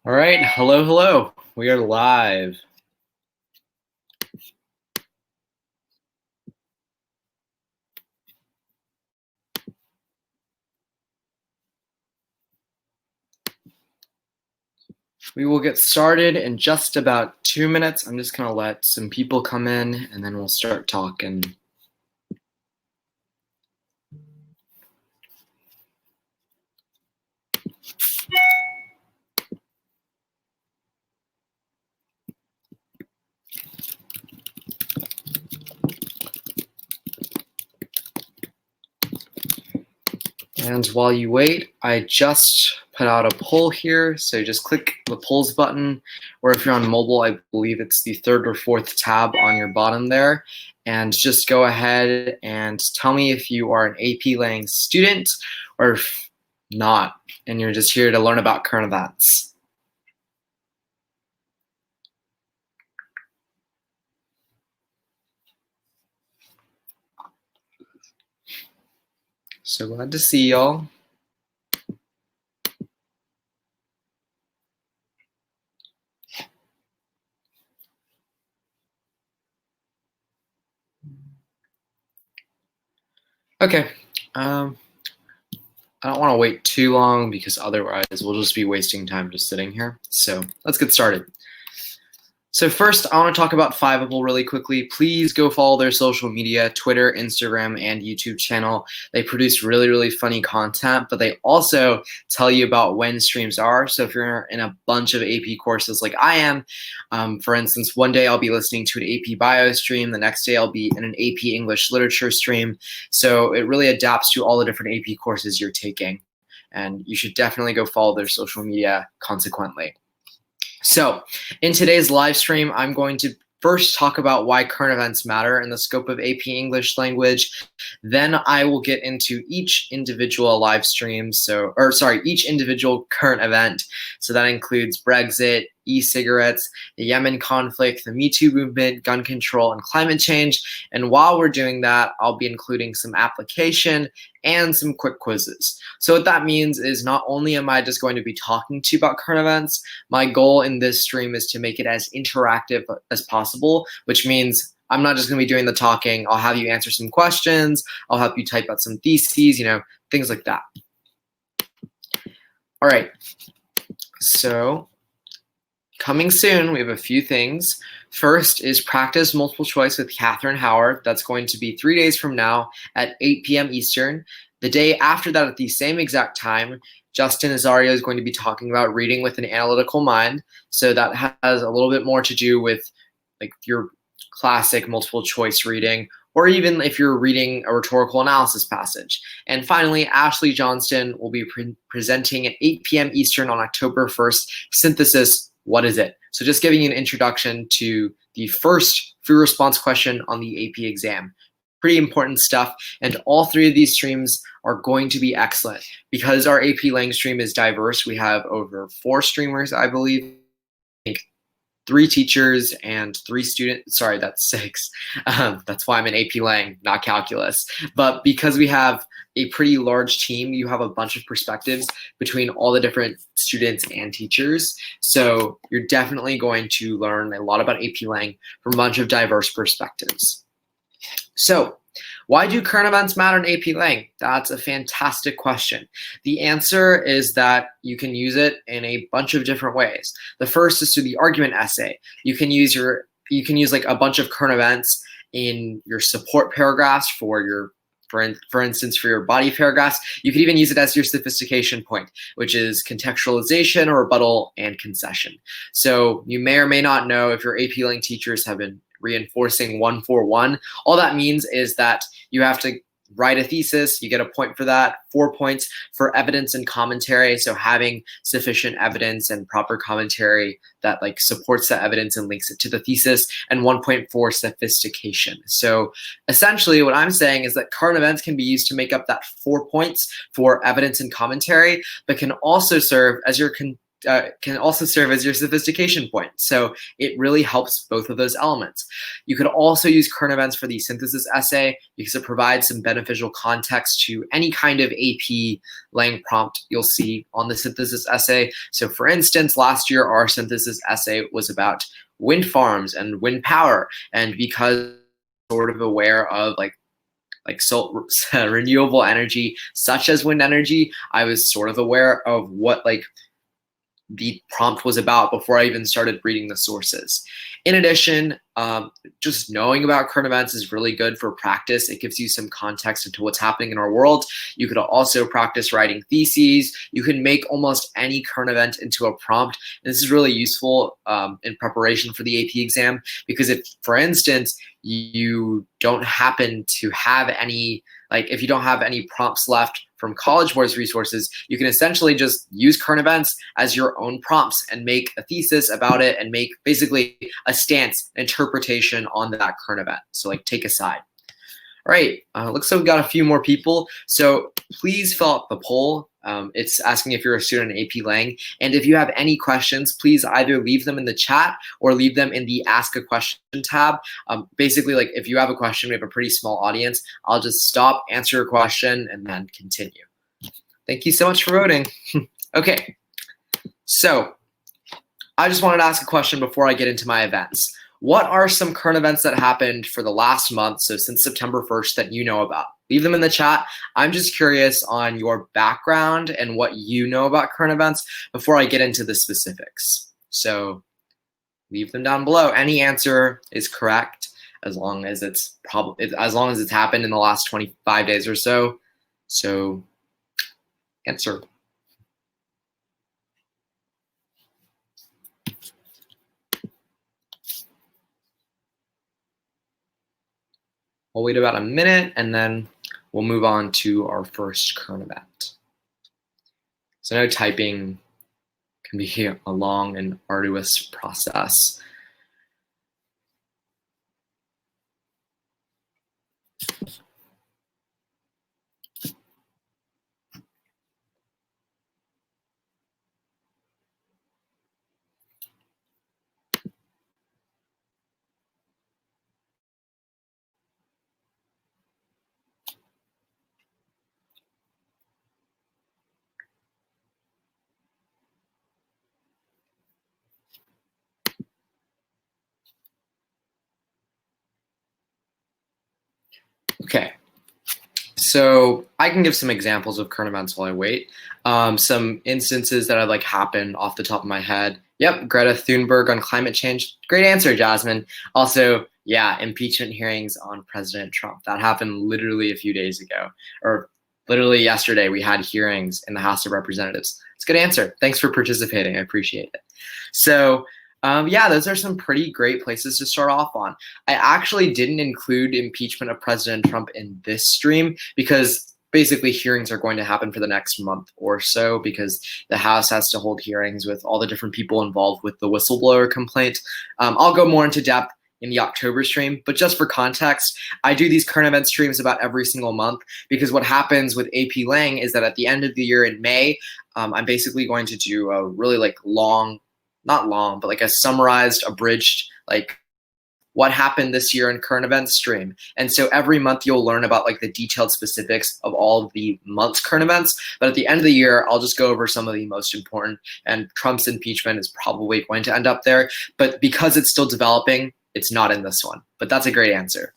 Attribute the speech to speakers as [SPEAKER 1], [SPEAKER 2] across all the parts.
[SPEAKER 1] All right, hello. We are live. We will get started in just about 2 minutes. I'm just gonna let some people come in and then we'll start talking. And while you wait, I just put out a poll here. So just click the polls button, or if you're on mobile, I believe it's the third or fourth tab on your bottom there. And just go ahead and tell me if you are an AP Lang student or if not, and you're just here to learn about current events. So glad to see y'all. Okay, I don't want to wait too long because otherwise we'll just be wasting time just sitting here. So let's get started. So first, I want to talk about Fiveable really quickly. Please go follow their social media, Twitter, Instagram, and YouTube channel. They produce really funny content, but they also tell you about when streams are. So if you're in a bunch of AP courses like I am, for instance, one day I'll be listening to an AP Bio stream, the next day I'll be in an AP English Literature stream. So it really adapts to all the different AP courses you're taking. And you should definitely go follow their social media consequently. So in today's live stream, I'm going to first talk about why current events matter in the scope of AP English language. Then I will get into each individual live stream, each individual current event. So that includes Brexit, e-cigarettes, the Yemen conflict, the MeToo movement, gun control, and climate change. And while we're doing that, I'll be including some application and some quick quizzes. So what that means is not only am I just going to be talking to you about current events, my goal in this stream is to make it as interactive as possible, which means I'm not just going to be doing the talking. I'll have you answer some questions. I'll help you type out some theses, things like that. All right. So coming soon, we have a few things. First is practice multiple choice with Catherine Howard. That's going to be 3 days from now at 8 p.m. Eastern. The day after that at the same exact time, Justin Azario is going to be talking about reading with an analytical mind. So that has a little bit more to do with like your classic multiple choice reading, or even if you're reading a rhetorical analysis passage. And finally, Ashley Johnston will be presenting at 8 p.m. Eastern on October 1st, Synthesis, What is it? So just giving you an introduction to the first free response question on the AP exam. Pretty important stuff, and all three of these streams are going to be excellent. Because our AP Lang stream is diverse, we have over 4 streamers, I believe. I think 3 teachers and 3 students. Sorry, that's 6. That's why I'm in AP Lang, not calculus. But because we have a pretty large team, you have a bunch of perspectives between all the different students and teachers. So you're definitely going to learn a lot about AP Lang from a bunch of diverse perspectives. So why do current events matter in AP Lang? That's a fantastic question. The answer is that you can use it in a bunch of different ways. The first is through the argument essay. You can use like a bunch of current events in your support paragraphs for instance, for your body paragraphs. You could even use it as your sophistication point, which is contextualization or rebuttal and concession. So you may or may not know, if your AP Lang teachers have been reinforcing 141. All that means is that you have to write a thesis, you get a point for that, 4 points for evidence and commentary, so having sufficient evidence and proper commentary that like supports that evidence and links it to the thesis, and 1 point for sophistication. So essentially what I'm saying is that current events can be used to make up that 4 points for evidence and commentary, but can also serve as your can also serve as your sophistication point. So it really helps both of those elements. You could also use current events for the synthesis essay because it provides some beneficial context to any kind of AP Lang prompt you'll see on the synthesis essay. So for instance, last year our synthesis essay was about wind farms and wind power. And because sort of aware of renewable energy such as wind energy, I was sort of aware of what the prompt was about before I even started reading the sources. In addition, just knowing about current events is really good for practice. It gives you some context into what's happening in our world. You could also practice writing theses. You can make almost any current event into a prompt. And this is really useful in preparation for the AP exam, because if, for instance, you don't happen to have any, if you don't have any prompts left from College Board's resources, you can essentially just use current events as your own prompts and make a thesis about it and make basically a stance, interpretation on that current event. So take a side. All right, looks like we've got a few more people. So please fill out the poll. It's asking if you're a student in AP Lang. And if you have any questions, please either leave them in the chat or leave them in the Ask a Question tab. Basically, if you have a question, we have a pretty small audience. I'll just stop, answer your question, and then continue. Thank you so much for voting. Okay, so I just wanted to ask a question before I get into my events. What are some current events that happened for the last month, so since September 1st, that you know about? Leave them in the chat. I'm just curious on your background and what you know about current events before I get into the specifics. So leave them down below. Any answer is correct as long as it's happened in the last 25 days or so. So answer. We'll wait about a minute and then we'll move on to our first current event. So I know typing can be a long and arduous process. Okay, so I can give some examples of current events while I wait. Some instances that I'd happen off the top of my head. Yep, Greta Thunberg on climate change. Great answer, Jasmine. Also, yeah, impeachment hearings on President Trump. That happened literally a few days ago, or literally yesterday we had hearings in the House of Representatives. It's a good answer. Thanks for participating. I appreciate it. So yeah, those are some pretty great places to start off on. I actually didn't include impeachment of President Trump in this stream because basically hearings are going to happen for the next month or so because the House has to hold hearings with all the different people involved with the whistleblower complaint. I'll go more into depth in the October stream, but just for context, I do these current event streams about every single month because what happens with AP Lang is that at the end of the year in May, I'm basically going to do a really long, not long, but a summarized, abridged, what happened this year in current events stream. And so every month you'll learn about the detailed specifics of all of the month's current events. But at the end of the year, I'll just go over some of the most important, and Trump's impeachment is probably going to end up there. But because it's still developing, it's not in this one. But that's a great answer.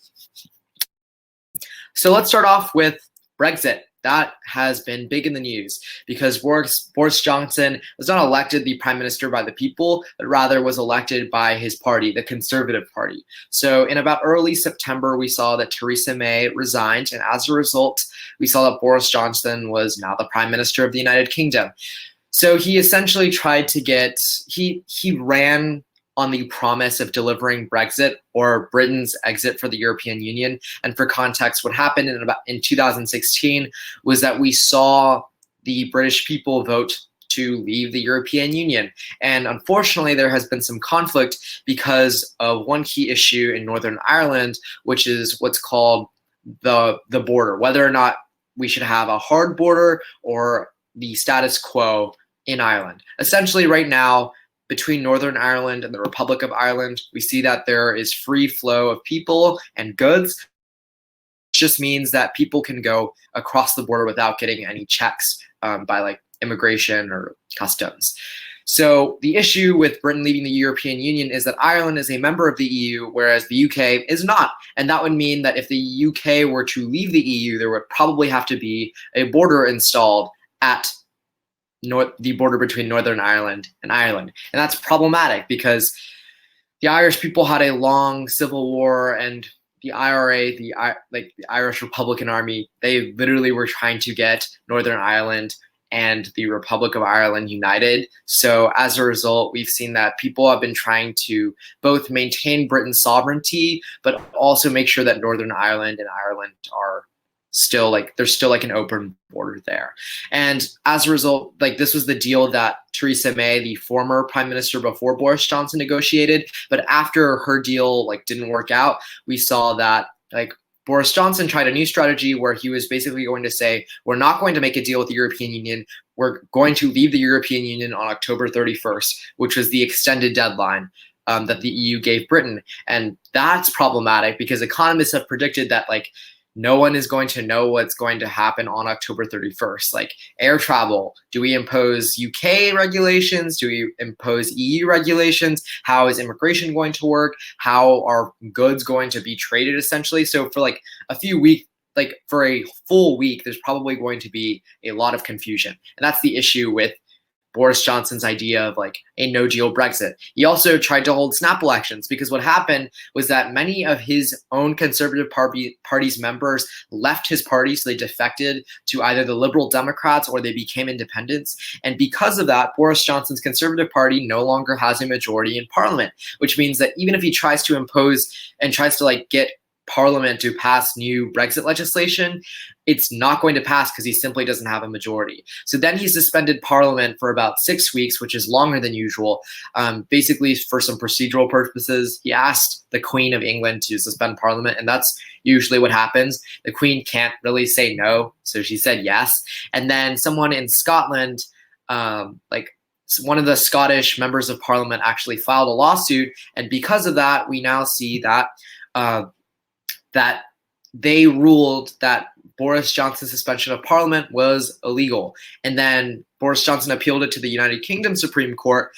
[SPEAKER 1] So let's start off with Brexit. That has been big in the news because Boris Johnson was not elected the prime minister by the people, but rather was elected by his party, the Conservative Party. So in about early September, we saw that Theresa May resigned. And as a result, we saw that Boris Johnson was now the prime minister of the United Kingdom. So he essentially tried to he ran on the promise of delivering Brexit, or Britain's exit for the European Union. And for context, what happened in 2016 was that we saw the British people vote to leave the European Union. And unfortunately, there has been some conflict because of one key issue in Northern Ireland, which is what's called the border, whether or not we should have a hard border or the status quo in Ireland. Essentially, right now, between Northern Ireland and the Republic of Ireland, we see that there is free flow of people and goods. It just means that people can go across the border without getting any checks by like immigration or customs. So the issue with Britain leaving the European Union is that Ireland is a member of the EU, whereas the UK is not. And that would mean that if the UK were to leave the EU, there would probably have to be a border installed at the border between Northern Ireland and Ireland. And that's problematic because the Irish people had a long civil war, and the IRA, the Irish Republican Army, they literally were trying to get Northern Ireland and the Republic of Ireland united. So as a result, we've seen that people have been trying to both maintain Britain's sovereignty, but also make sure that Northern Ireland and Ireland are still there's still an open border there. And as a result, this was the deal that Theresa May, the former prime minister before Boris Johnson, negotiated. But after her deal didn't work out, we saw that Boris Johnson tried a new strategy where he was basically going to say, we're not going to make a deal with the European Union. We're going to leave the European Union on October 31st, which was the extended deadline that the EU gave Britain. And that's problematic because economists have predicted that no one is going to know what's going to happen on October 31st. Air travel, do we impose UK regulations? Do we impose EU regulations? How is immigration going to work? How are goods going to be traded essentially? So for a few weeks, for a full week, there's probably going to be a lot of confusion. And that's the issue with Boris Johnson's idea of a no-deal Brexit. He also tried to hold snap elections because what happened was that many of his own Conservative Party's members left his party, so they defected to either the Liberal Democrats or they became independents. And because of that, Boris Johnson's Conservative Party no longer has a majority in Parliament, which means that even if he tries to impose and tries to get Parliament to pass new Brexit legislation, it's not going to pass because he simply doesn't have a majority. So then he suspended Parliament for about 6 weeks, which is longer than usual, basically for some procedural purposes. He asked the Queen of England to suspend Parliament, and that's usually what happens. The Queen can't really say no, so she said yes. And then someone in Scotland, one of the Scottish members of Parliament actually filed a lawsuit, and because of that, we now see that that they ruled that Boris Johnson's suspension of Parliament was illegal. And then Boris Johnson appealed it to the United Kingdom Supreme Court,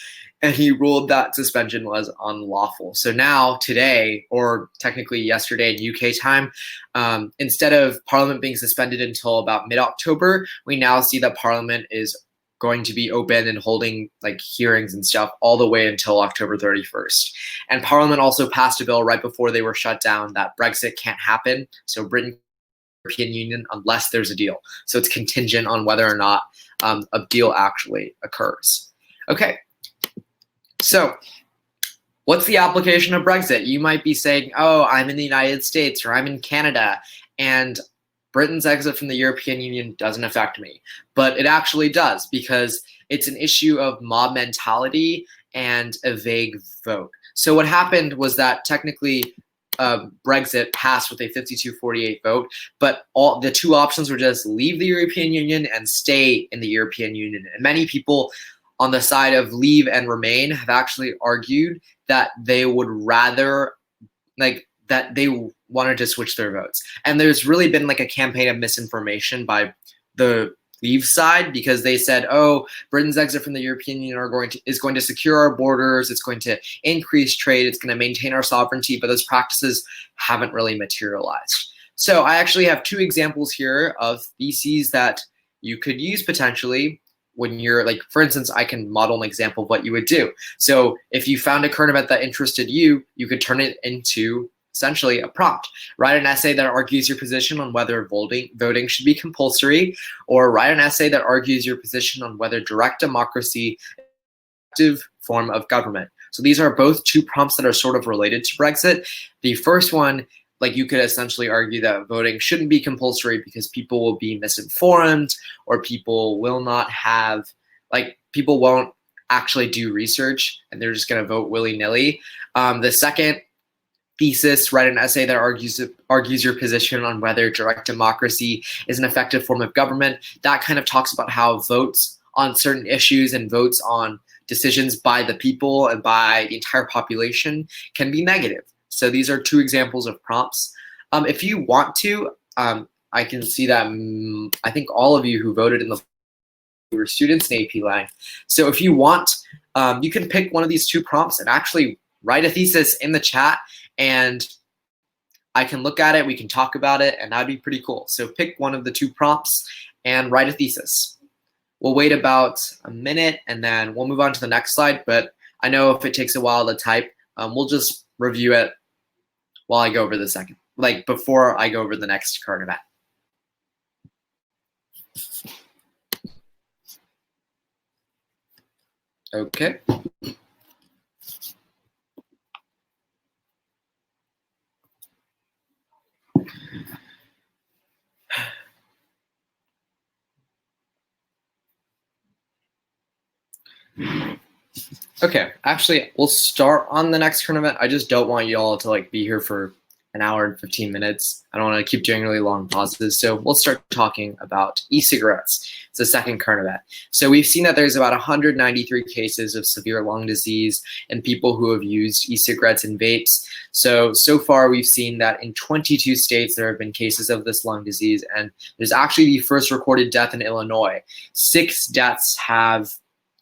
[SPEAKER 1] and he ruled that suspension was unlawful. So now, today, or technically yesterday in UK time, instead of Parliament being suspended until about mid-October, we now see that Parliament is going to be open and holding hearings and stuff all the way until October 31st. And Parliament also passed a bill right before they were shut down that Brexit can't happen. So Britain, European Union, unless there's a deal. So it's contingent on whether or not a deal actually occurs. Okay, so what's the application of Brexit? You might be saying, oh, I'm in the United States or I'm in Canada, and Britain's exit from the European Union doesn't affect me. But it actually does, because it's an issue of mob mentality and a vague vote. So what happened was that technically Brexit passed with a 52-48 vote, but all the two options were just leave the European Union and stay in the European Union. And many people on the side of leave and remain have actually argued that they would rather that they wanted to switch their votes. And there's really been a campaign of misinformation by the leave side, because they said, oh, Britain's exit from the European Union is going to secure our borders, it's going to increase trade, it's going to maintain our sovereignty, but those practices haven't really materialized. So I actually have two examples here of theses that you could use potentially when you're for instance, I can model an example of what you would do. So if you found a current event that interested you, you could turn it into essentially a prompt. Write an essay that argues your position on whether voting should be compulsory, or write an essay that argues your position on whether direct democracy is an effective form of government. So these are both two prompts that are sort of related to Brexit. The first one, you could essentially argue that voting shouldn't be compulsory because people will be misinformed, or people will not have, people won't actually do research and they're just going to vote willy-nilly. The second thesis, write an essay that argues your position on whether direct democracy is an effective form of government. That kind of talks about how votes on certain issues and votes on decisions by the people and by the entire population can be negative. So these are two examples of prompts. If you want to, I can see that I think all of you who voted in the were students in AP Lang. So if you want, you can pick one of these two prompts and actually write a thesis in the chat, and I can look at it, we can talk about it, and that'd be pretty cool. So pick one of the two prompts and write a thesis. We'll wait about a minute and then we'll move on to the next slide, but I know if it takes a while to type, we'll just review it while I go over the second, like before I go over the next current event. Okay. Okay, actually, we'll start on the next current event. I just don't want you all to like be here for an hour and 15 minutes. I don't want to keep doing really long pauses. So we'll start talking about e-cigarettes. It's the second current event. So we've seen that there's about 193 cases of severe lung disease in people who have used e-cigarettes and vapes. So far we've seen that in 22 states there have been cases of this lung disease, and there's actually the first recorded death in Illinois. 6 deaths have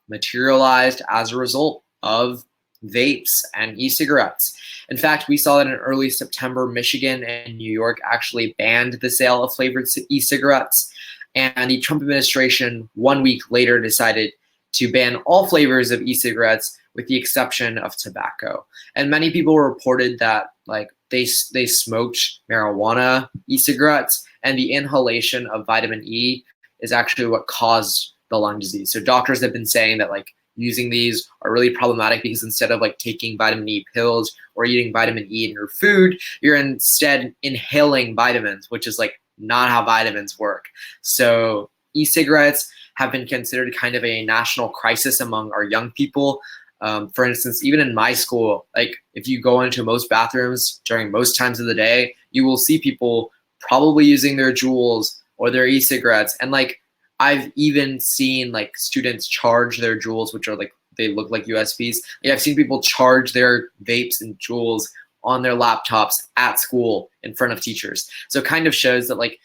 [SPEAKER 1] materialized as a result of vapes and e-cigarettes. In fact, we saw that in early September, Michigan and New York actually banned the sale of flavored e-cigarettes, and the Trump administration 1 week later decided to ban all flavors of e-cigarettes with the exception of tobacco. And many people reported that like they smoked marijuana e-cigarettes, and the inhalation of vitamin E is actually what caused the lung disease. So doctors have been saying that like using these are really problematic because instead of like taking vitamin E pills or eating vitamin E in your food, you're instead inhaling vitamins, which is like not how vitamins work. So e-cigarettes have been considered kind of a national crisis among our young people. For instance, even in my school, like if you go into most bathrooms during most times of the day, you will see people probably using their Juuls or their e-cigarettes. And like I've even seen like students charge their Juuls, which are like, they look like USBs. Like, I've seen people charge their vapes and Juuls on their laptops at school in front of teachers. So it kind of shows that like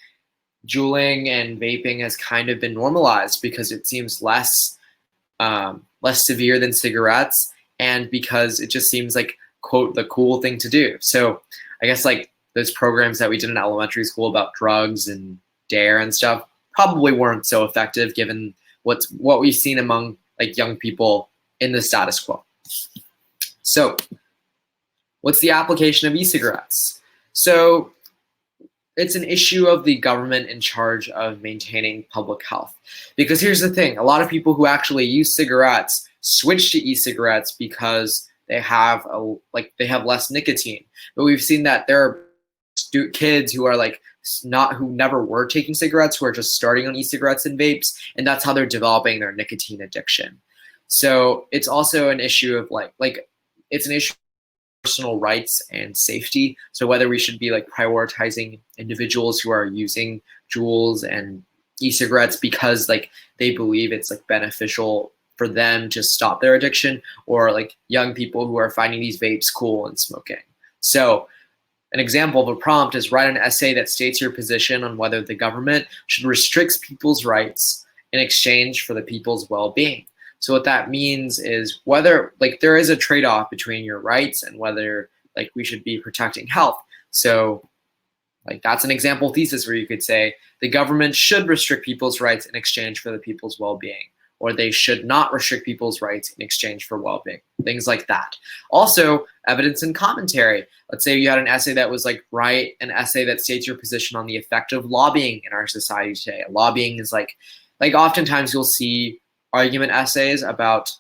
[SPEAKER 1] Juuling and vaping has kind of been normalized because it seems less severe than cigarettes, and because it just seems like, quote, the cool thing to do. So I guess like those programs that we did in elementary school about drugs and DARE and stuff probably weren't so effective given what we've seen among like young people in the status quo. So what's the application of e-cigarettes? So it's an issue of the government in charge of maintaining public health. Because here's the thing, a lot of people who actually use cigarettes switch to e-cigarettes because they have less nicotine. But we've seen that there are kids who are like who never were taking cigarettes, who are just starting on e-cigarettes and vapes, and that's how they're developing their nicotine addiction. So it's also an issue of it's an issue of personal rights and safety. So whether we should be like prioritizing individuals who are using Juuls and e-cigarettes because like they believe it's like beneficial for them to stop their addiction, or like young people who are finding these vapes cool and smoking. So an example of a prompt is write an essay that states your position on whether the government should restrict people's rights in exchange for the people's well-being. So what that means is whether like there is a trade-off between your rights and whether like we should be protecting health. So like that's an example thesis where you could say the government should restrict people's rights in exchange for the people's well-being, or they should not restrict people's rights in exchange for well-being, things like that. Also, evidence and commentary. Let's say you had an essay that was like, write an essay that states your position on the effect of lobbying in our society today. Lobbying is like oftentimes you'll see argument essays about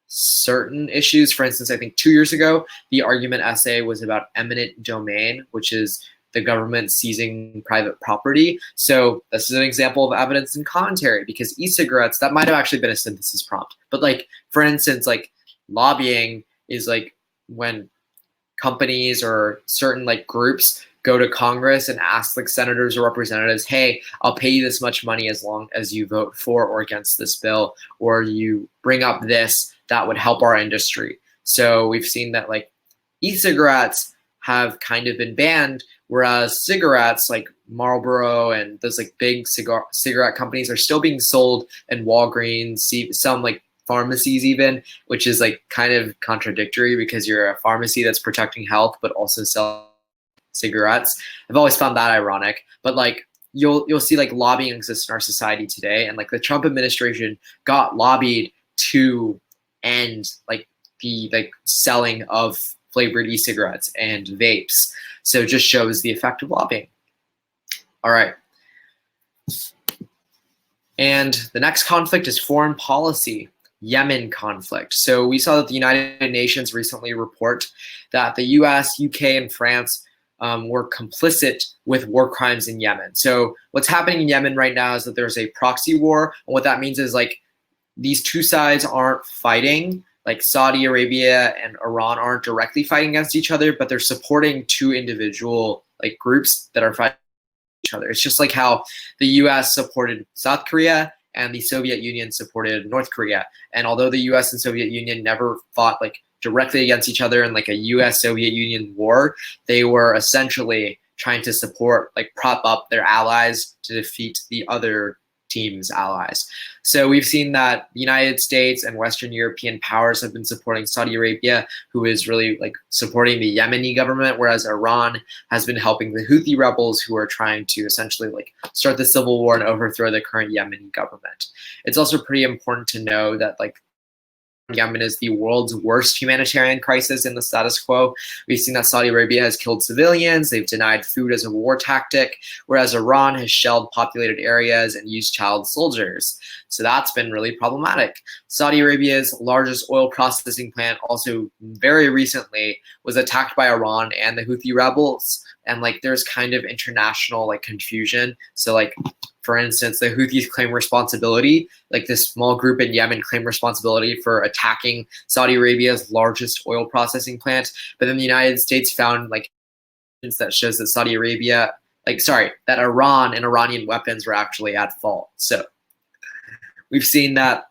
[SPEAKER 1] certain issues. For instance, I think 2 years ago, the argument essay was about eminent domain, which is the government seizing private property. So this is an example of evidence and commentary, because e-cigarettes, that might have actually been a synthesis prompt. But like, for instance, like lobbying is like when companies or certain like groups go to Congress and ask like senators or representatives, hey, I'll pay you this much money as long as you vote for or against this bill, or you bring up this that would help our industry. So we've seen that like e-cigarettes have kind of been banned, whereas cigarettes like Marlboro and those like big cigarette companies are still being sold in Walgreens, some like pharmacies even, which is like kind of contradictory because you're a pharmacy that's protecting health but also sell cigarettes. I've always found that ironic, but like you'll see like lobbying exists in our society today, and like the Trump administration got lobbied to end like the like selling of flavored e-cigarettes and vapes. So it just shows the effect of lobbying. All right. And the next conflict is foreign policy, Yemen conflict. So we saw that the United Nations recently report that the US, UK, and France were complicit with war crimes in Yemen. So what's happening in Yemen right now is that there's a proxy war. And what that means is like these two sides aren't fighting. Like Saudi Arabia and Iran aren't directly fighting against each other, but they're supporting two individual like groups that are fighting each other. It's just like how the US supported South Korea and the Soviet Union supported North Korea. And although the US and Soviet Union never fought like directly against each other in like a US-Soviet Union war, they were essentially trying to support, like prop up their allies to defeat the other team's allies. So we've seen that the United States and Western European powers have been supporting Saudi Arabia, who is really like supporting the Yemeni government, whereas Iran has been helping the Houthi rebels who are trying to essentially like start the civil war and overthrow the current Yemeni government. It's also pretty important to know that like Yemen is the world's worst humanitarian crisis in the status quo. We've seen that Saudi Arabia has killed civilians, they've denied food as a war tactic, whereas Iran has shelled populated areas and used child soldiers. So that's been really problematic. Saudi Arabia's largest oil processing plant also very recently was attacked by Iran and the Houthi rebels. And like there's kind of international like confusion. So like, for instance, the Houthis claim responsibility, like this small group in Yemen claim responsibility for attacking Saudi Arabia's largest oil processing plant. But then the United States found like evidence that shows that Saudi Arabia, that Iran and Iranian weapons were actually at fault. So we've seen that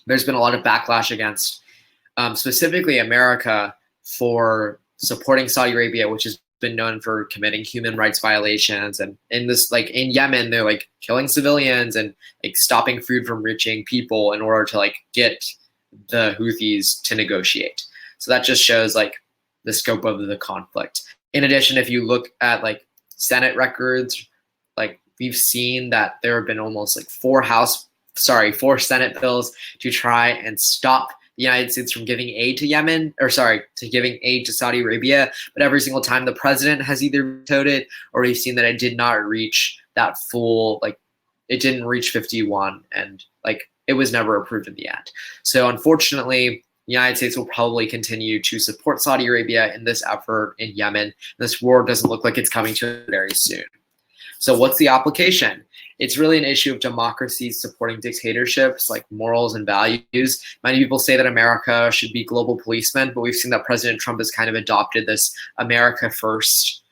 [SPEAKER 1] there's been a lot of backlash against specifically America for supporting Saudi Arabia, which has been known for committing human rights violations. And in this, like in Yemen, they're like killing civilians and like stopping food from reaching people in order to like get the Houthis to negotiate. So that just shows like the scope of the conflict. In addition, if you look at like Senate records, like we've seen that there have been almost like four Senate bills to try and stop the United States from giving aid to giving aid to Saudi Arabia. But every single time the president has either vetoed it, or we've seen that it did not reach that full, like it didn't reach 51 and like it was never approved in the end. So unfortunately, the United States will probably continue to support Saudi Arabia in this effort in Yemen. This war doesn't look like it's coming to an very soon. So what's the application? It's really an issue of democracies supporting dictatorships, like morals and values. Many people say that America should be global policemen, but we've seen that President Trump has kind of adopted this America first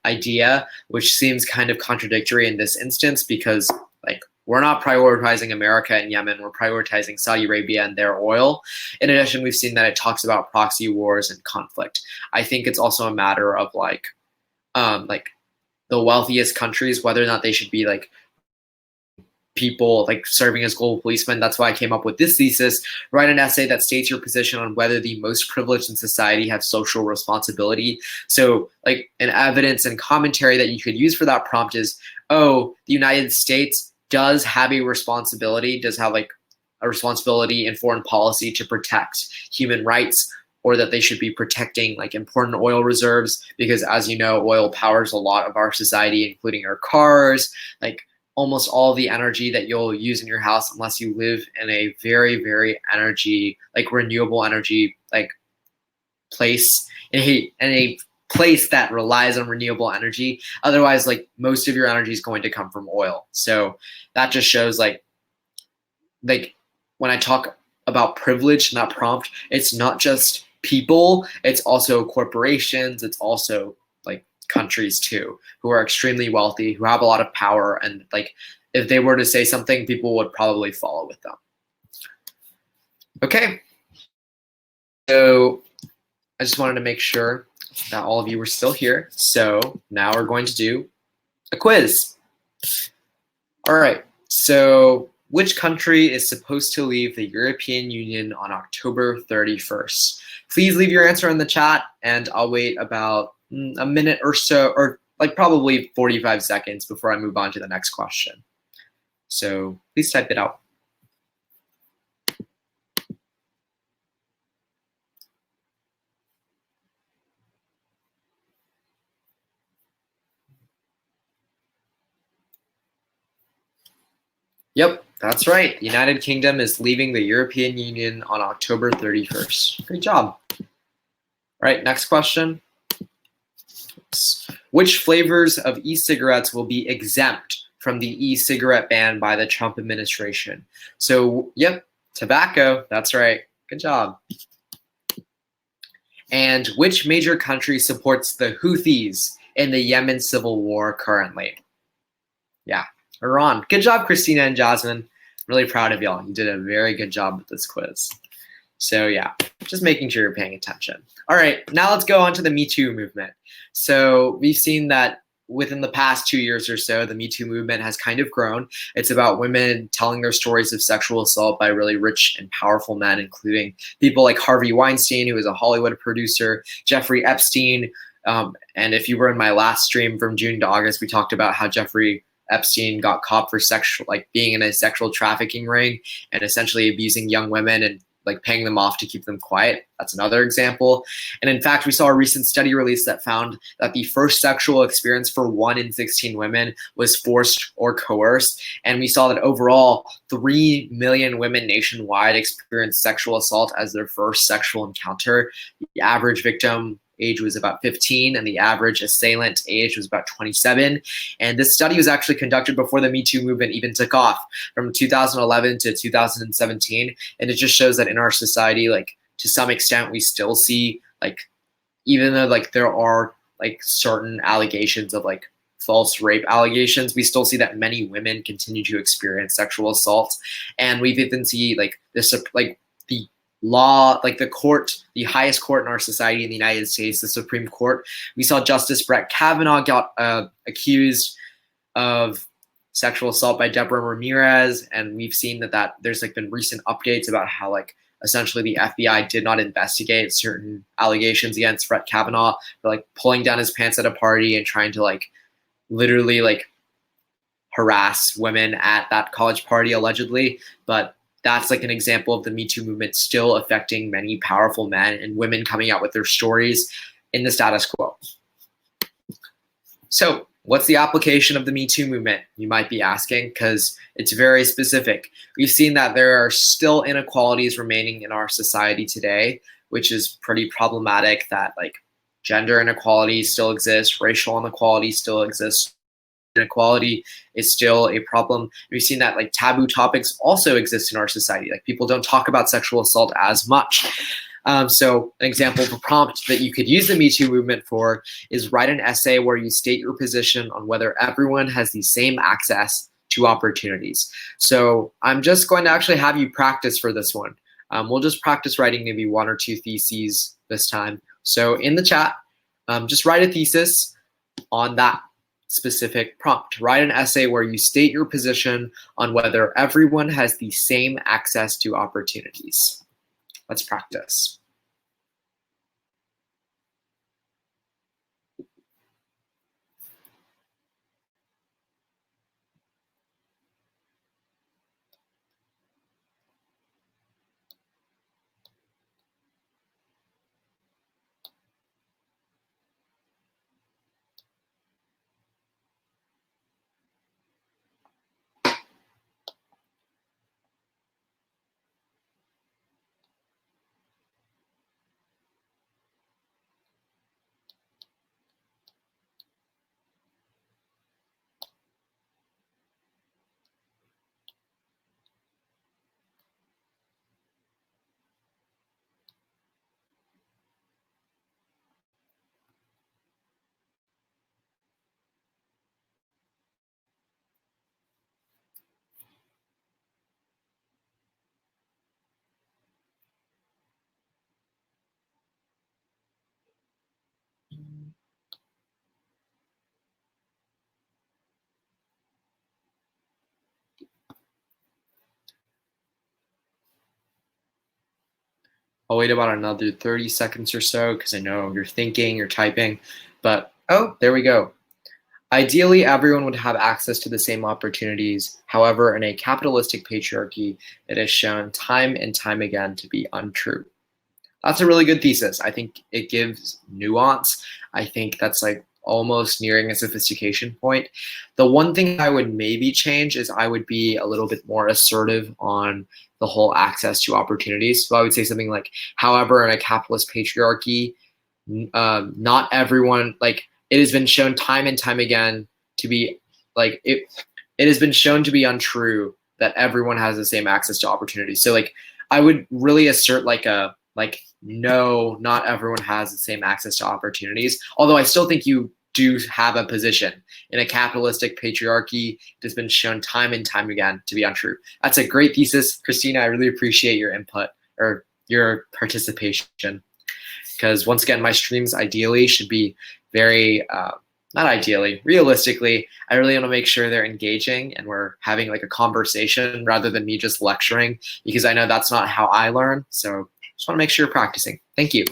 [SPEAKER 1] idea, which seems kind of contradictory in this instance because like we're not prioritizing America and Yemen, we're prioritizing Saudi Arabia and their oil. In addition, we've seen that it talks about proxy wars and conflict. I think it's also a matter of like the wealthiest countries, whether or not they should be like people like serving as global policemen. That's why I came up with this thesis. Write an essay that states your position on whether the most privileged in society have social responsibility. So like an evidence and commentary that you could use for that prompt is, the United States does have a responsibility in foreign policy to protect human rights, or that they should be protecting like important oil reserves, because as you know, oil powers a lot of our society, including our cars, like almost all the energy that you'll use in your house, unless you live in a very, very renewable energy place, in a place that relies on renewable energy. Otherwise, like most of your energy is going to come from oil. So that just shows like when I talk about privilege in that prompt, it's not just people, it's also corporations, it's also like countries too, who are extremely wealthy, who have a lot of power, and like if they were to say something, people would probably follow with them. Okay, so I just wanted to make sure that all of you were still here. So now we're going to do a quiz. All right, so which country is supposed to leave the European Union on October 31st? Please leave your answer in the chat, and I'll wait about a minute or so, or like probably 45 seconds before I move on to the next question. So please type it out. Yep, that's right. The United Kingdom is leaving the European Union on October 31st. Great job. All right, next question. Which flavors of e-cigarettes will be exempt from the e-cigarette ban by the Trump administration? So, yep, tobacco. That's right. Good job. And which major country supports the Houthis in the Yemen civil war currently? Yeah, Iran. Good job, Christina and Jasmine. Really proud of y'all. You did a very good job with this quiz. So yeah, just making sure you're paying attention. All right, now let's go on to the MeToo movement. So we've seen that within the past 2 years or so, the MeToo movement has kind of grown. It's about women telling their stories of sexual assault by really rich and powerful men, including people like Harvey Weinstein, who is a Hollywood producer, Jeffrey Epstein. And if you were in my last stream from June to August, we talked about how Jeffrey Epstein got caught for being in a sexual trafficking ring and essentially abusing young women and like paying them off to keep them quiet. That's another example. And in fact, we saw a recent study release that found that the first sexual experience for 1 in 16 women was forced or coerced. And we saw that overall, 3 million women nationwide experienced sexual assault as their first sexual encounter. The average victim age was about 15 and the average assailant age was about 27. And this study was actually conducted before the Me Too movement even took off from 2011 to 2017. And it just shows that in our society, like to some extent, we still see like, even though like there are like certain allegations of like false rape allegations, we still see that many women continue to experience sexual assault. And we've even see like this, like the law, like the court, the highest court in our society in the United States, the Supreme Court. We saw Justice Brett Kavanaugh got accused of sexual assault by Deborah Ramirez, and we've seen that there's like been recent updates about how like essentially the FBI did not investigate certain allegations against Brett Kavanaugh for like pulling down his pants at a party and trying to like literally like harass women at that college party allegedly. But that's like an example of the Me Too movement still affecting many powerful men and women coming out with their stories in the status quo. So what's the application of the Me Too movement, you might be asking, because it's very specific. We've seen that there are still inequalities remaining in our society today, which is pretty problematic, that like gender inequality still exists, racial inequality still exists, inequality is still a problem. We've seen that like taboo topics also exist in our society. Like people don't talk about sexual assault as much. So an example of a prompt that you could use the Me Too movement for is write an essay where you state your position on whether everyone has the same access to opportunities. So I'm just going to actually have you practice for this one. We'll just practice writing maybe 1 or 2 theses this time. So in the chat, just write a thesis on that specific prompt. Write an essay where you state your position on whether everyone has the same access to opportunities. Let's practice. I'll wait about another 30 seconds or so because I know you're thinking, you're typing, but oh, there we go. Ideally, everyone would have access to the same opportunities. However, in a capitalistic patriarchy, it is shown time and time again to be untrue. That's a really good thesis. I think it gives nuance. I think that's like almost nearing a sophistication point. The one thing I would maybe change is I would be a little bit more assertive on the whole access to opportunities. So I would say something like, however, in a capitalist patriarchy, not everyone, like, it has been shown time and time again to be like it has been shown to be untrue that everyone has the same access to opportunities. So like I would really assert no, not everyone has the same access to opportunities. Although I still think you do have a position in a capitalistic patriarchy. It has been shown time and time again to be untrue. That's a great thesis, Christina. I really appreciate your input or your participation. Because once again, my streams ideally should be very, not ideally, realistically, I really want to make sure they're engaging and we're having like a conversation rather than me just lecturing, because I know that's not how I learn. So just want to make sure you're practicing. Thank you.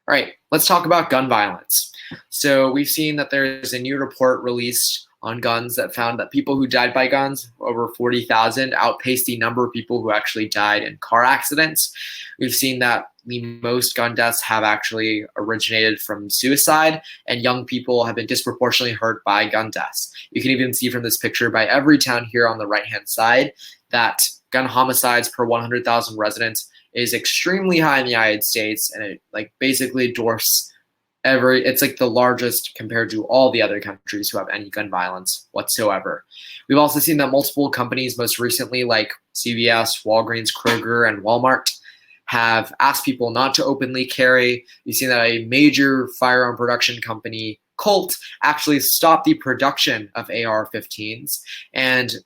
[SPEAKER 1] All right, let's talk about gun violence. So we've seen that there's a new report released on guns that found that people who died by guns, over 40,000, outpaced the number of people who actually died in car accidents. We've seen that the most gun deaths have actually originated from suicide, and young people have been disproportionately hurt by gun deaths. You can even see from this picture by every town here on the right-hand side that gun homicides per 100,000 residents is extremely high in the United States, and it like basically dwarfs it's like the largest compared to all the other countries who have any gun violence whatsoever. We've also seen that multiple companies, most recently like CVS, Walgreens, Kroger, and Walmart, have asked people not to openly carry. You've seen that a major firearm production company, Colt, actually stopped the production of AR-15s. And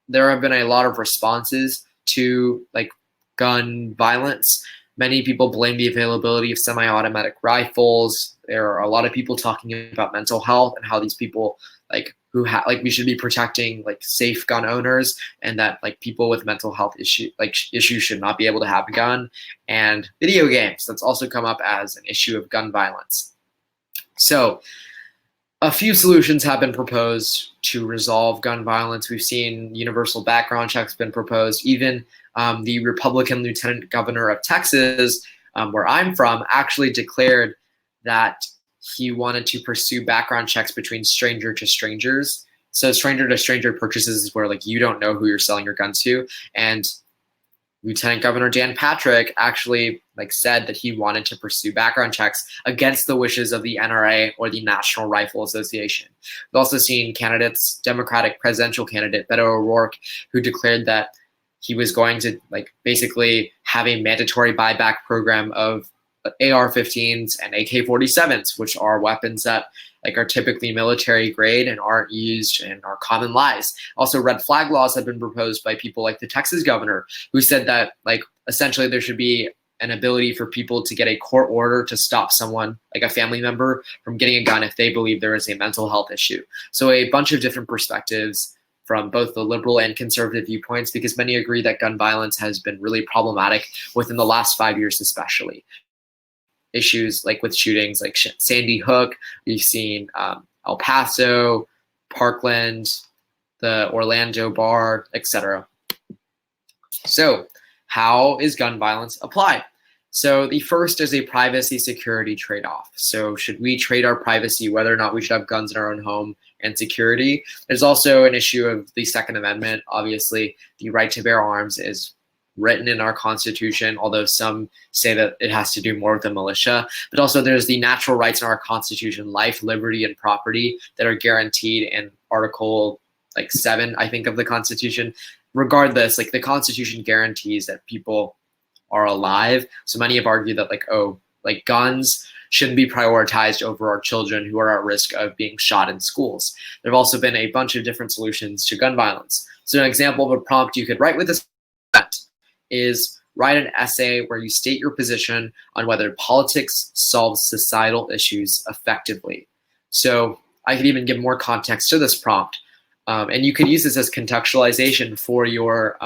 [SPEAKER 1] there have been a lot of responses to like gun violence. Many people blame the availability of semi-automatic rifles. There are a lot of people talking about mental health and how these people we should be protecting like safe gun owners, and that like people with mental health issues should not be able to have a gun. And video games, that's also come up as an issue of gun violence. So a few solutions have been proposed to resolve gun violence. We've seen universal background checks been proposed. Even the Republican Lieutenant Governor of Texas, where I'm from, actually declared that he wanted to pursue background checks between stranger to strangers. So stranger to stranger purchases is where like you don't know who you're selling your gun to. And Lieutenant Governor Dan Patrick actually said that he wanted to pursue background checks against the wishes of the NRA or the National Rifle Association. We've also seen candidates, Democratic presidential candidate Beto O'Rourke, who declared that he was going to basically have a mandatory buyback program of AR-15s and AK-47s, which are weapons that are typically military grade and aren't used in our common lives. Also, red flag laws have been proposed by people like the Texas governor, who said that essentially there should be an ability for people to get a court order to stop someone, like a family member, from getting a gun if they believe there is a mental health issue. So a bunch of different perspectives from both the liberal and conservative viewpoints, because many agree that gun violence has been really problematic within the last 5 years especially. Issues like with shootings like Sandy Hook, we've seen El Paso, Parkland, the Orlando bar, etc. So how is gun violence applied? So the first is a privacy security trade-off. So should we trade our privacy, whether or not we should have guns in our own home, and security? There's also an issue of the Second Amendment. Obviously, the right to bear arms is written in our Constitution, although some say that it has to do more with the militia. But also there's the natural rights in our Constitution, life, liberty, and property, that are guaranteed in Article 7, I think, of the Constitution. Regardless, the Constitution guarantees that people are alive. So many have argued that guns shouldn't be prioritized over our children who are at risk of being shot in schools. There have also been a bunch of different solutions to gun violence. So an example of a prompt you could write with this is write an essay where you state your position on whether politics solves societal issues effectively. So I could even give more context to this prompt. And you could use this as contextualization for your,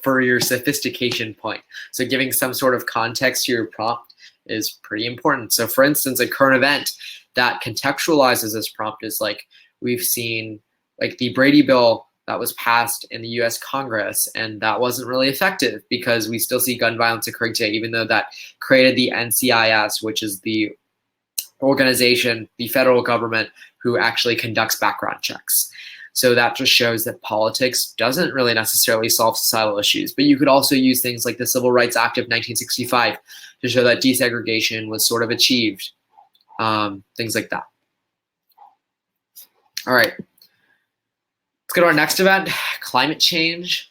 [SPEAKER 1] for your sophistication point. So giving some sort of context to your prompt is pretty important. So for instance, a current event that contextualizes this prompt is like, we've seen like the Brady Bill that was passed in the US Congress, and that wasn't really effective because we still see gun violence occurring today, even though that created the NCIS, which is the organization, the federal government, who actually conducts background checks. So that just shows that politics doesn't really necessarily solve societal issues. But you could also use things like the Civil Rights Act of 1965 to show that desegregation was sort of achieved, things like that. All right, let's go to our next event, climate change.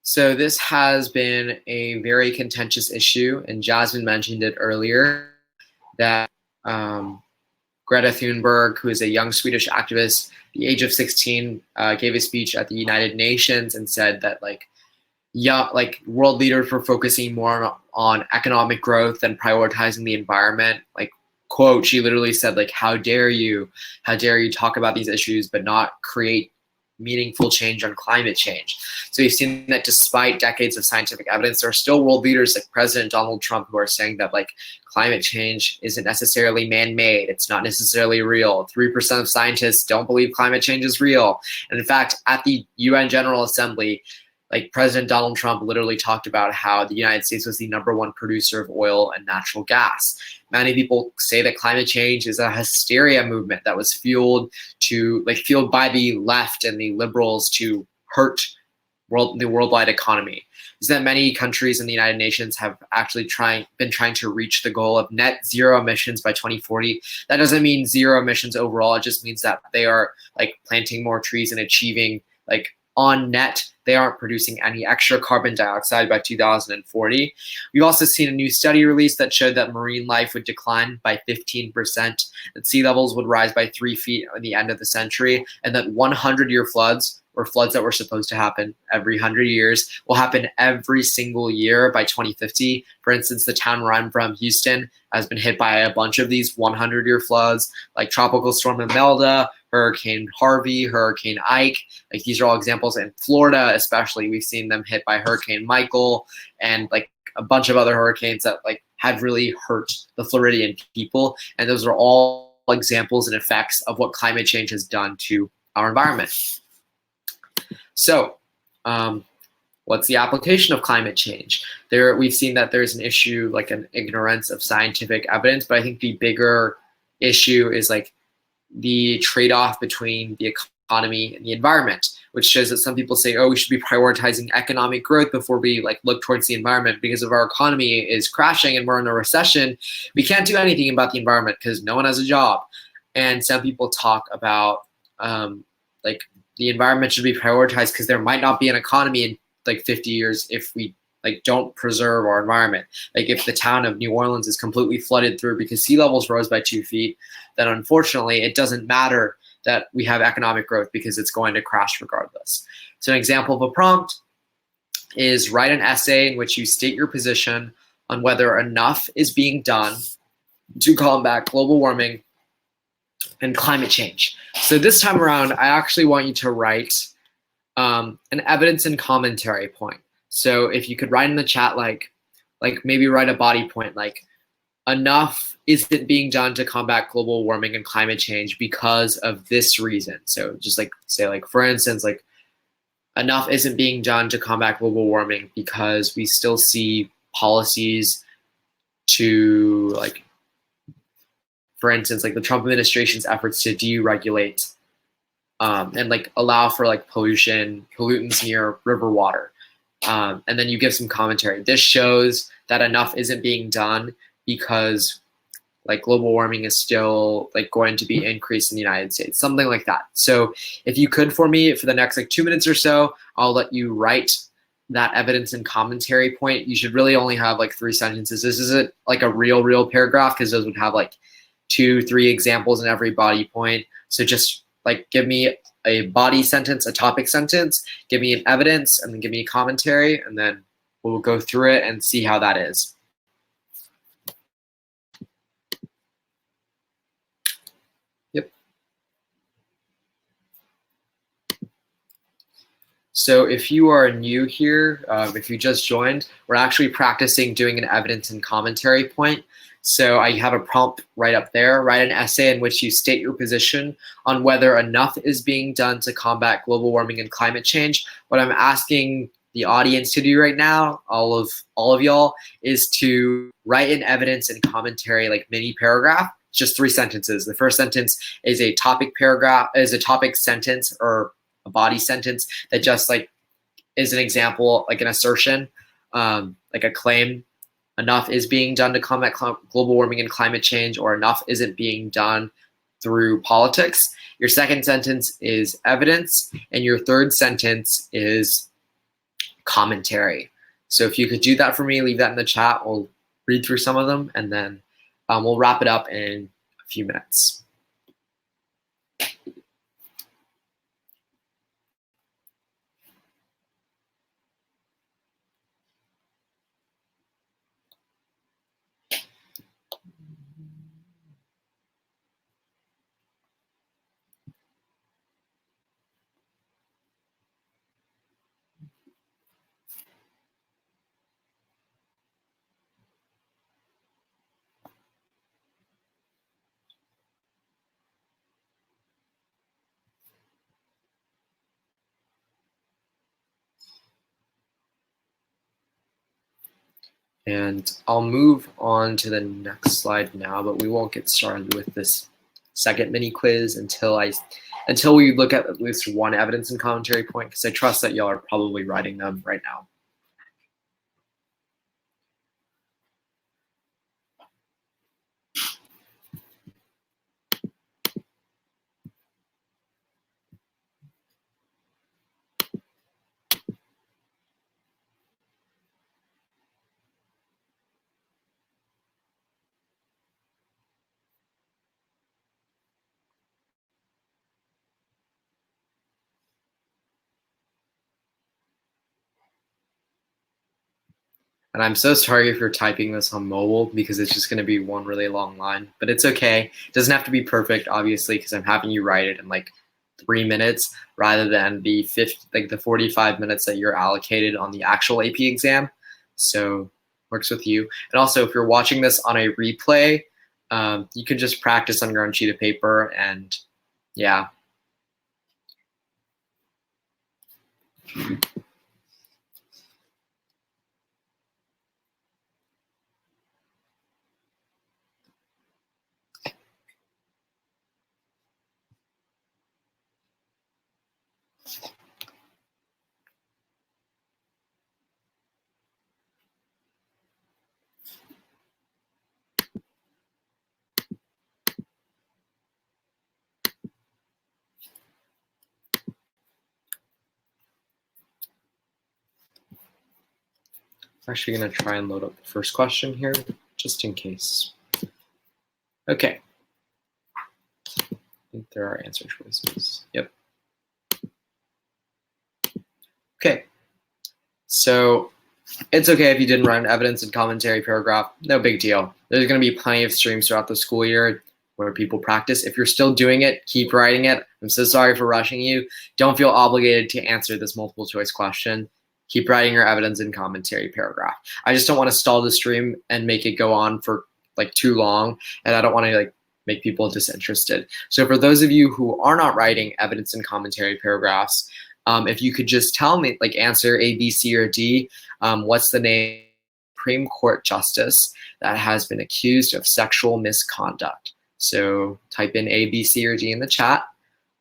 [SPEAKER 1] So this has been a very contentious issue, and Jasmine mentioned it earlier, that Greta Thunberg, who is a young Swedish activist, the age of 16, gave a speech at the United Nations and said that world leaders were focusing more on economic growth than prioritizing the environment. Like, quote, she literally said, like, how dare you talk about these issues but not create meaningful change on climate change. So we've seen that despite decades of scientific evidence, there are still world leaders like President Donald Trump who are saying that like climate change isn't necessarily man-made, it's not necessarily real. 3% of scientists don't believe climate change is real. And in fact, at the UN General Assembly, like President Donald Trump literally talked about how the United States was the #1 producer of oil and natural gas. Many people say that climate change is a hysteria movement that was fueled by the left and the liberals to hurt the worldwide economy. Is that many countries in the United Nations have actually been trying to reach the goal of net zero emissions by 2040. That doesn't mean zero emissions overall. It just means that they are like planting more trees and achieving like on net, they aren't producing any extra carbon dioxide by 2040. We've also seen a new study released that showed that marine life would decline by 15%, that sea levels would rise by 3 feet at the end of the century, and that 100-year floods, or floods that were supposed to happen every 100 years, will happen every single year by 2050. For instance, the town where I'm from, Houston, has been hit by a bunch of these 100-year floods, like Tropical Storm Imelda, Hurricane Harvey, Hurricane Ike. Like these are all examples. In Florida, especially, we've seen them hit by Hurricane Michael and like a bunch of other hurricanes that like have really hurt the Floridian people. And those are all examples and effects of what climate change has done to our environment. So, what's the application of climate change? We've seen that there's an issue like an ignorance of scientific evidence, but I think the bigger issue is like the trade-off between the economy and the environment, which shows that some people say, oh, we should be prioritizing economic growth before we like look towards the environment, because if our economy is crashing and we're in a recession, we can't do anything about the environment because no one has a job. And some people talk about like the environment should be prioritized because there might not be an economy in like 50 years if we like don't preserve our environment. Like if the town of New Orleans is completely flooded through because sea levels rose by 2 feet, then unfortunately it doesn't matter that we have economic growth because it's going to crash regardless. So an example of a prompt is write an essay in which you state your position on whether enough is being done to combat global warming and climate change. So this time around, I actually want you to write an evidence and commentary point. So if you could write in the chat, like maybe write a body point, like enough isn't being done to combat global warming and climate change because of this reason. So just like say like, for instance, like enough isn't being done to combat global warming because we still see policies to like, for instance, like the Trump administration's efforts to deregulate and like allow for like pollutants near river water. And then you give some commentary. This shows that enough isn't being done because like global warming is still like going to be increased in the United States, something like that. So if you could for me for the next like 2 minutes or so, I'll let you write that evidence and commentary point. You should really only have like 3 sentences. This isn't like a real paragraph because those would have like 2-3 examples in every body point. So just like give me a body sentence, a topic sentence, give me an evidence, and then give me a commentary, and then we'll go through it and see how that is. Yep. So if you are new here, if you just joined, we're actually practicing doing an evidence and commentary point. So I have a prompt right up there. Write an essay in which you state your position on whether enough is being done to combat global warming and climate change. What I'm asking the audience to do right now, all of y'all, is to write an evidence and commentary like mini paragraph, just 3 sentences. The first sentence is a topic paragraph, is a topic sentence or a body sentence that just like is an example, like an assertion, like a claim. Enough is being done to combat global warming and climate change, or enough isn't being done through politics. Your second sentence is evidence, and your third sentence is commentary. So if you could do that for me, leave that in the chat. We'll read through some of them, and then we'll wrap it up in a few minutes. And I'll move on to the next slide now, but we won't get started with this second mini quiz until we look at least one evidence and commentary point, because I trust that y'all are probably writing them right now. And I'm so sorry if you're typing this on mobile, because it's just going to be one really long line, but it's okay. It doesn't have to be perfect, obviously, because I'm having you write it in like 3 minutes rather than the 45 minutes that you're allocated on the actual AP exam. So works with you. And also, if you're watching this on a replay, you can just practice on your own sheet of paper, and yeah. I'm actually going to try and load up the first question here, just in case. Okay. I think there are answer choices. Yep. Okay. So it's okay if you didn't write an evidence and commentary paragraph. No big deal. There's going to be plenty of streams throughout the school year where people practice. If you're still doing it, keep writing it. I'm so sorry for rushing you. Don't feel obligated to answer this multiple choice question. Keep writing your evidence and commentary paragraph. I just don't want to stall the stream and make it go on for like too long, and I don't want to like make people disinterested. So for those of you who are not writing evidence and commentary paragraphs, if you could just tell me, like answer A, B, C, or D, what's the name of the Supreme Court justice that has been accused of sexual misconduct? So type in A, B, C, or D in the chat.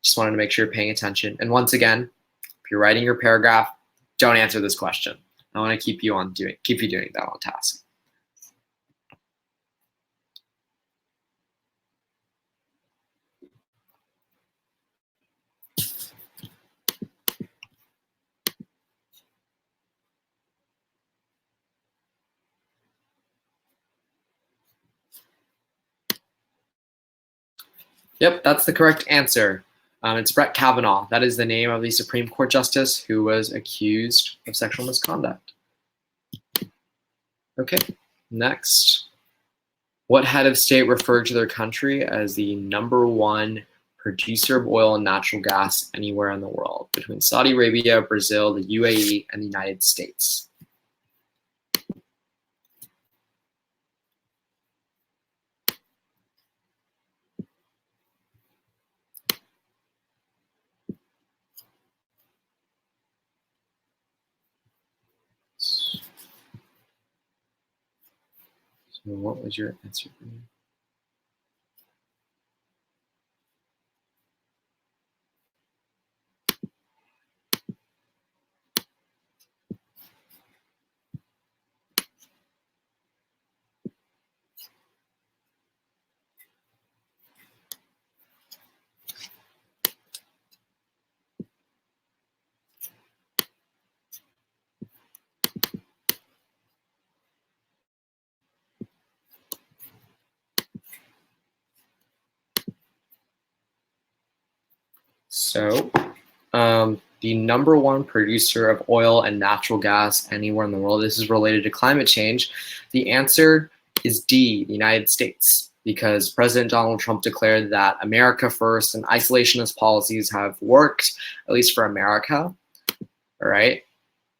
[SPEAKER 1] Just wanted to make sure you're paying attention. And once again, if you're writing your paragraph, don't answer this question. I want to keep you doing that on task. Yep, that's the correct answer. It's Brett Kavanaugh. That is the name of the Supreme Court justice who was accused of sexual misconduct. Okay, next. What head of state referred to their country as the #1 producer of oil and natural gas anywhere in the world, between Saudi Arabia, Brazil, the UAE, and the United States? So what was your answer? So, the number one producer of oil and natural gas anywhere in the world, this is related to climate change. The answer is D, the United States, because President Donald Trump declared that America first and isolationist policies have worked, at least for America. All right.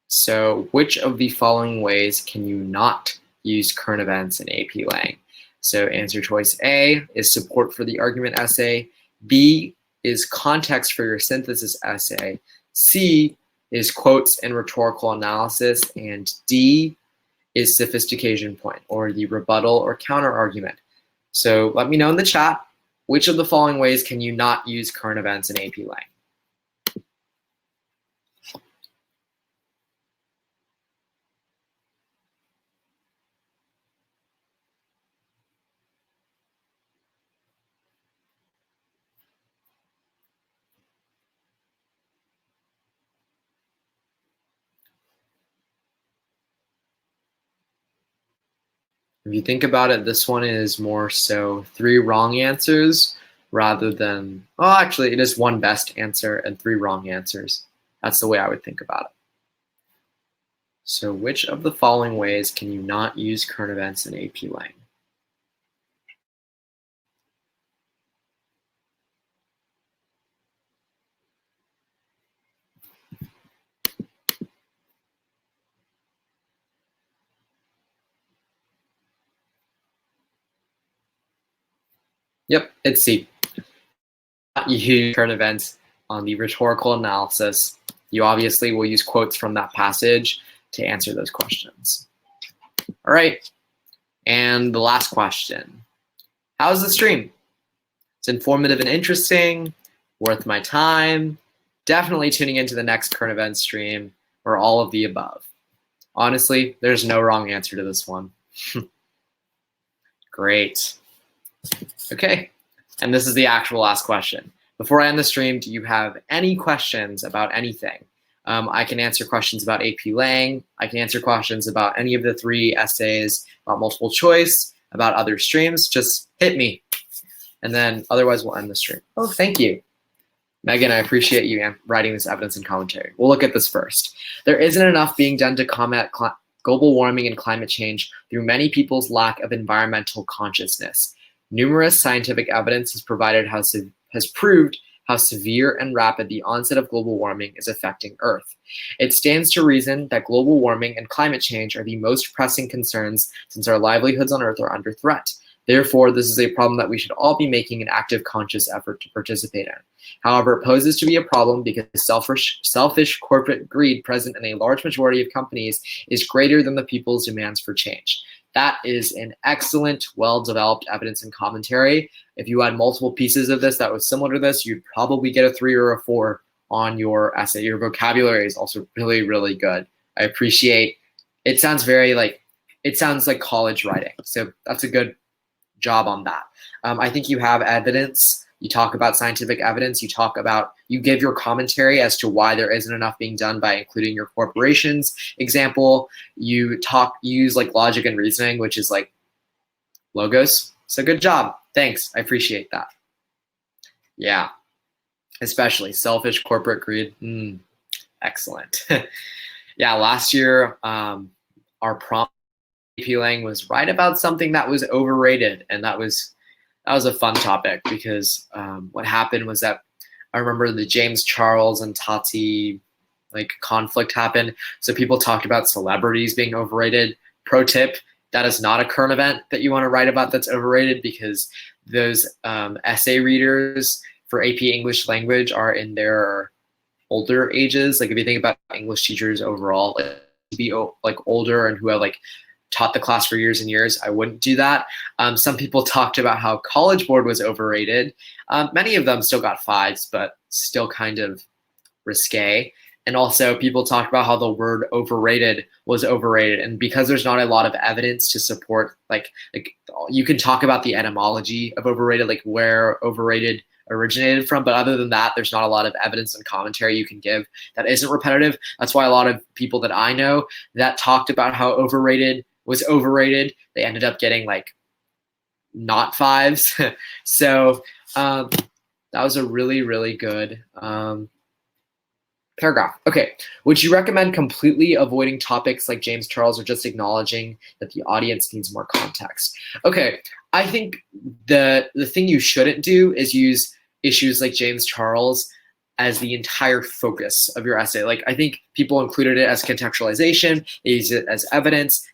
[SPEAKER 1] So, which of the following ways can you not use current events in AP Lang? So, answer choice A is support for the argument essay. B is context for your synthesis essay. C is quotes and rhetorical analysis. And D is sophistication point, or the rebuttal or counter argument. So let me know in the chat, which of the following ways can you not use current events in AP Lang? If you think about it, this one is more so 3 wrong answers rather than, oh, actually, it is 1 best answer and 3 wrong answers. That's the way I would think about it. So which of the following ways can you not use current events in AP Lang? Yep, it's C. You use current events on the rhetorical analysis. You obviously will use quotes from that passage to answer those questions. All right, and the last question. How's the stream? It's informative and interesting, worth my time, definitely tuning into the next current events stream, or all of the above. Honestly, there's no wrong answer to this one. Great. Okay, and this is the actual last question. Before I end the stream, do you have any questions about anything? I can answer questions about AP Lang. I can answer questions about any of the 3 essays, about multiple choice, about other streams. Just hit me. And then otherwise we'll end the stream. Oh, thank you. Megan, I appreciate you writing this evidence and commentary. We'll look at this first. There isn't enough being done to combat global warming and climate change through many people's lack of environmental consciousness. Numerous scientific evidence has proved how severe and rapid the onset of global warming is affecting Earth. It stands to reason that global warming and climate change are the most pressing concerns since our livelihoods on Earth are under threat. Therefore, this is a problem that we should all be making an active, conscious effort to participate in. However, it poses to be a problem because selfish corporate greed present in a large majority of companies is greater than the people's demands for change. That is an excellent, well-developed evidence and commentary. If you had multiple pieces of this that was similar to this, you'd probably get a 3 or a 4 on your essay. Your vocabulary is also really, really good. I appreciate it. Sounds like college writing. So that's a good job on that. I think you have evidence. You talk about scientific evidence. You give your commentary as to why there isn't enough being done by including your corporations example. You use like logic and reasoning, which is like logos. So good job. Thanks. I appreciate that. Yeah. Especially selfish corporate greed. Excellent. Yeah. Last year, our prompt AP Lang was right about something that was overrated, and that was that was a fun topic because what happened was that I remember the James Charles and Tati conflict happened. So people talked about celebrities being overrated. Pro tip, that is not a current event that you want to write about that's overrated, because those essay readers for AP English language are in their older ages. Like if you think about English teachers overall, to be older and who have taught the class for years and years, I wouldn't do that. Some people talked about how College Board was overrated. Many of them still got fives, but still kind of risque. And also people talked about how the word overrated was overrated. And because there's not a lot of evidence to support, you can talk about the etymology of overrated, like where overrated originated from, but other than that, there's not a lot of evidence and commentary you can give that isn't repetitive. That's why a lot of people that I know that talked about how overrated was overrated, they ended up getting not fives. So that was a really, really good paragraph. Okay, would you recommend completely avoiding topics like James Charles or just acknowledging that the audience needs more context? Okay, I think the thing you shouldn't do is use issues like James Charles as the entire focus of your essay. I think people included it as contextualization, they use it as evidence,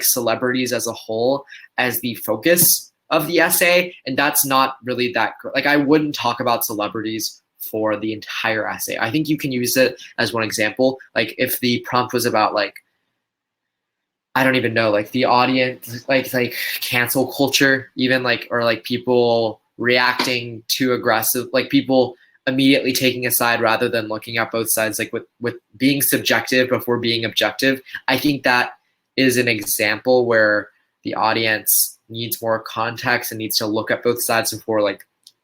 [SPEAKER 1] celebrities as a whole as the focus of the essay, and that's not really that great. I wouldn't talk about celebrities for the entire essay. I think you can use it as one example. If the prompt was about I don't even know, the audience, cancel culture, even or people reacting too aggressive, people immediately taking a side rather than looking at both sides, with being subjective before being objective. I think that is an example where the audience needs more context and needs to look at both sides before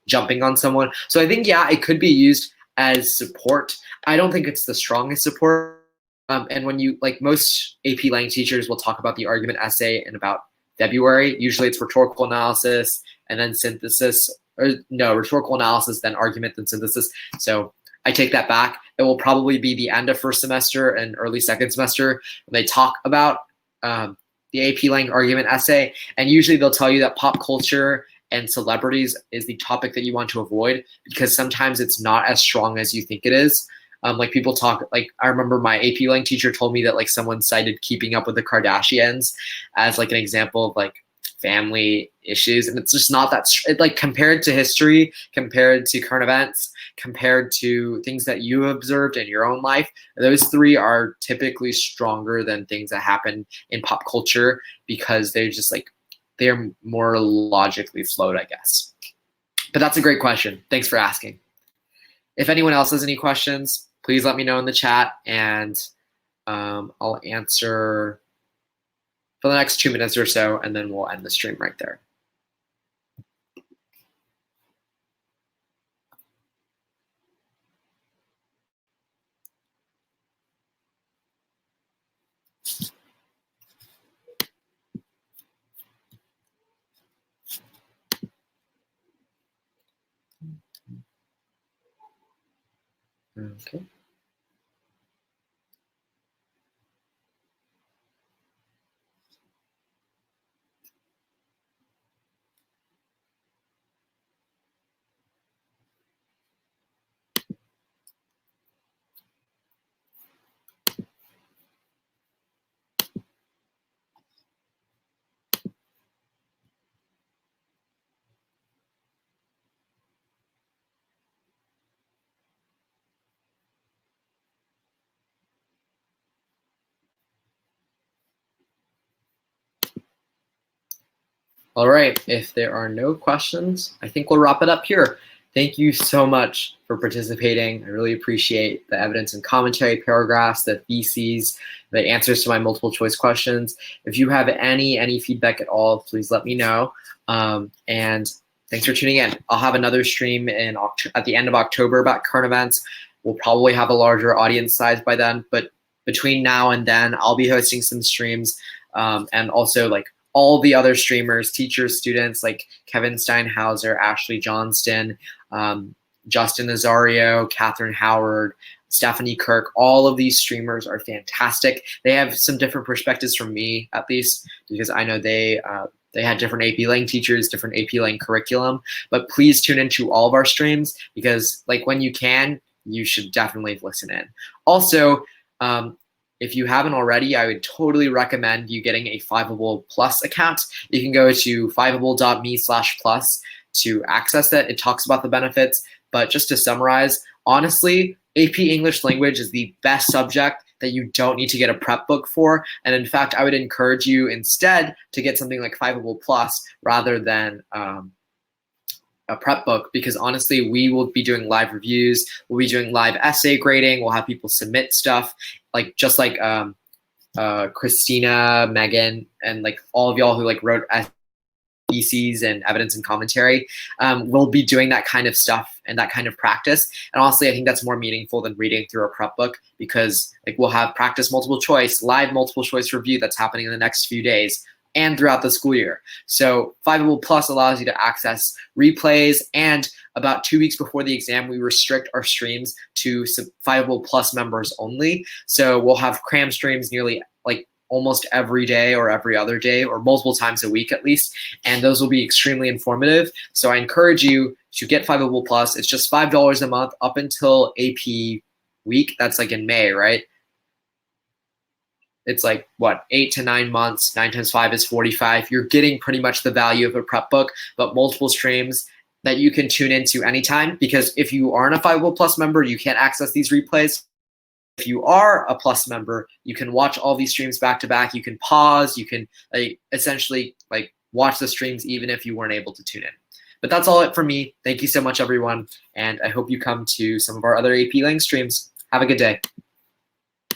[SPEAKER 1] jumping on someone. So I think, yeah, it could be used as support. I don't think it's the strongest support. And when you, most AP Lang teachers will talk about the argument essay in about February. Usually it's rhetorical analysis and then synthesis, or no, rhetorical analysis, then argument, then synthesis. So I take that back. It will probably be the end of first semester and early second semester when they talk about the AP Lang argument essay. And usually they'll tell you that pop culture and celebrities is the topic that you want to avoid, because sometimes it's not as strong as you think it is. People talk, I remember my AP Lang teacher told me that someone cited Keeping Up with the Kardashians as an example of family issues, and it's just not that compared to history, compared to current events, compared to things that you observed in your own life, those three are typically stronger than things that happen in pop culture, because they're just they're more logically flowed, I guess. But that's a great question. Thanks for asking. If anyone else has any questions, please let me know in the chat, and I'll answer for the next 2 minutes or so, and then we'll end the stream right there. Okay. All right, if there are no questions, I think we'll wrap it up here. Thank you so much for participating. I really appreciate the evidence and commentary paragraphs, the theses, the answers to my multiple choice questions. If you have any feedback at all, please let me know. And thanks for tuning in. I'll have another stream at the end of October about current events. We'll probably have a larger audience size by then, but between now and then, I'll be hosting some streams, and also all the other streamers, teachers, students like Kevin Steinhauser, Ashley Johnston, Justin Nazario, Catherine Howard, Stephanie Kirk. All of these streamers are fantastic. They have some different perspectives from me, at least, because I know they They had different AP Lang teachers, different AP Lang curriculum, but please tune into all of our streams because like when you can, you should definitely listen in. Also, if you haven't already, I would totally recommend you getting a Fiveable Plus account. You can go to fiveable.me/plus to access it. It talks about the benefits, but just to summarize, honestly, AP English Language is the best subject that you don't need to get a prep book for. And in fact, I would encourage you instead to get something like Fiveable Plus rather than a prep book, because honestly, we will be doing live reviews, we'll be doing live essay grading, we'll have people submit stuff, like just like Christina, Megan, and like all of y'all who like wrote theses and evidence and commentary. We'll be doing that kind of stuff and that kind of practice. And honestly, I think that's more meaningful than reading through a prep book, because like we'll have practice multiple choice, live multiple choice review that's happening in the next few days and throughout the school year. So Fiveable Plus allows you to access replays, and about 2 weeks before the exam, we restrict our streams to Fiveable Plus members only. So we'll have cram streams nearly like almost every day or every other day or multiple times a week at least, and those will be extremely informative. So I encourage you to get Fiveable Plus. It's just $5 a month up until AP week. That's like in May, right? It's like, what, 8 to 9 months, 9 times 5 is 45. You're getting pretty much the value of a prep book, but multiple streams that you can tune into anytime, because if you aren't a Fiveable Plus member, you can't access these replays. If you are a Plus member, you can watch all these streams back to back. You can pause, you can essentially like watch the streams even if you weren't able to tune in. But that's all it for me. Thank you so much, everyone. And I hope you come to some of our other AP Lang streams. Have a good day.